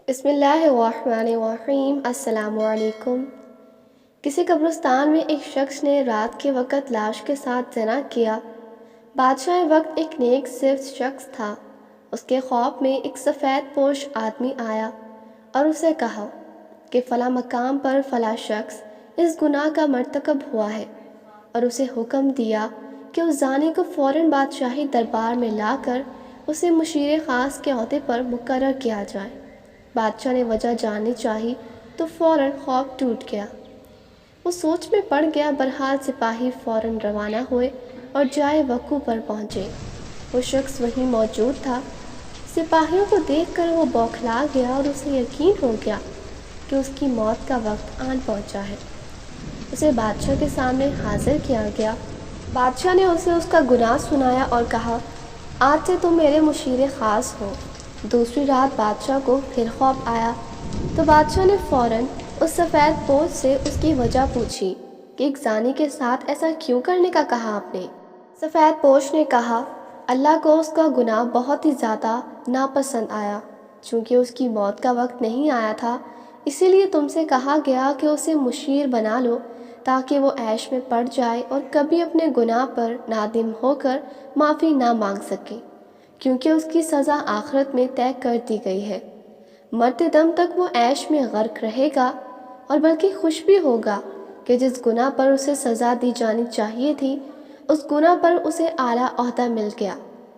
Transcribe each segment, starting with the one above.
بسم اللہ الرحمن الرحیم۔ السلام علیکم۔ کسی قبرستان میں ایک شخص نے رات کے وقت لاش کے ساتھ زنا کیا۔ بادشاہ وقت ایک نیک صرف شخص تھا۔ اس کے خواب میں ایک سفید پوش آدمی آیا اور اسے کہا کہ فلاں مقام پر فلاں شخص اس گناہ کا مرتکب ہوا ہے، اور اسے حکم دیا کہ اس زانی کو فوراً بادشاہی دربار میں لا کر اسے مشیر خاص کے عہدے پر مقرر کیا جائے۔ بادشاہ نے وجہ جاننی چاہی تو فوراً خوف ٹوٹ گیا۔ وہ سوچ میں پڑ گیا۔ بہرحال سپاہی فوراً روانہ ہوئے اور جائے وقوع پر پہنچے۔ وہ شخص وہیں موجود تھا۔ سپاہیوں کو دیکھ کر وہ بوکھلا گیا اور اسے یقین ہو گیا کہ اس کی موت کا وقت آن پہنچا ہے۔ اسے بادشاہ کے سامنے حاضر کیا گیا۔ بادشاہ نے اسے اس کا گناہ سنایا اور کہا، آج سے تم میرے مشیر خاص ہو۔ دوسری رات بادشاہ کو پھر خوف آیا تو بادشاہ نے فوراً اس سفید پوش سے اس کی وجہ پوچھی کہ ایک زانی کے ساتھ ایسا کیوں کرنے کا کہا آپ نے؟ سفید پوش نے کہا، اللہ کو اس کا گناہ بہت ہی زیادہ ناپسند آیا۔ چونکہ اس کی موت کا وقت نہیں آیا تھا، اسی لیے تم سے کہا گیا کہ اسے مشیر بنا لو تاکہ وہ عیش میں پڑ جائے اور کبھی اپنے گناہ پر نادم ہو کر معافی نہ مانگ سکے، کیونکہ اس کی سزا آخرت میں طے کر دی گئی ہے۔ مرتے دم تک وہ عیش میں غرق رہے گا، اور بلکہ خوش بھی ہوگا کہ جس گناہ پر اسے سزا دی جانی چاہیے تھی، اس گناہ پر اسے اعلیٰ عہدہ مل گیا،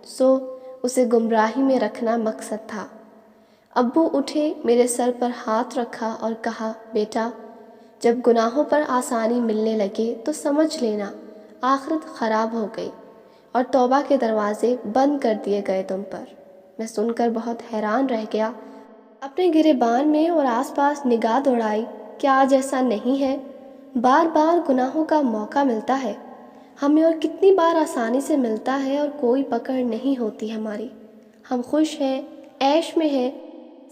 سو اسے گمراہی میں رکھنا مقصد تھا۔ ابو اٹھے، میرے سر پر ہاتھ رکھا اور کہا، بیٹا، جب گناہوں پر آسانی ملنے لگے تو سمجھ لینا آخرت خراب ہو گئی اور توبہ کے دروازے بند کر دیے گئے تم پر۔ میں سن کر بہت حیران رہ گیا۔ اپنے گریبان میں اور آس پاس نگاہ دوڑائی کہ آج ایسا نہیں ہے۔ بار بار گناہوں کا موقع ملتا ہے ہمیں، اور کتنی بار آسانی سے ملتا ہے اور کوئی پکڑ نہیں ہوتی ہماری۔ ہم خوش ہیں، عیش میں ہیں۔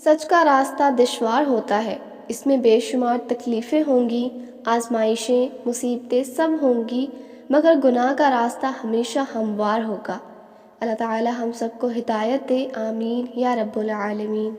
سچ کا راستہ دشوار ہوتا ہے، اس میں بے شمار تکلیفیں ہوں گی، آزمائشیں، مصیبتیں سب ہوں گی، مگر گناہ کا راستہ ہمیشہ ہموار ہوگا۔ اللہ تعالی ہم سب کو ہدایت دے، آمین یا رب العالمین۔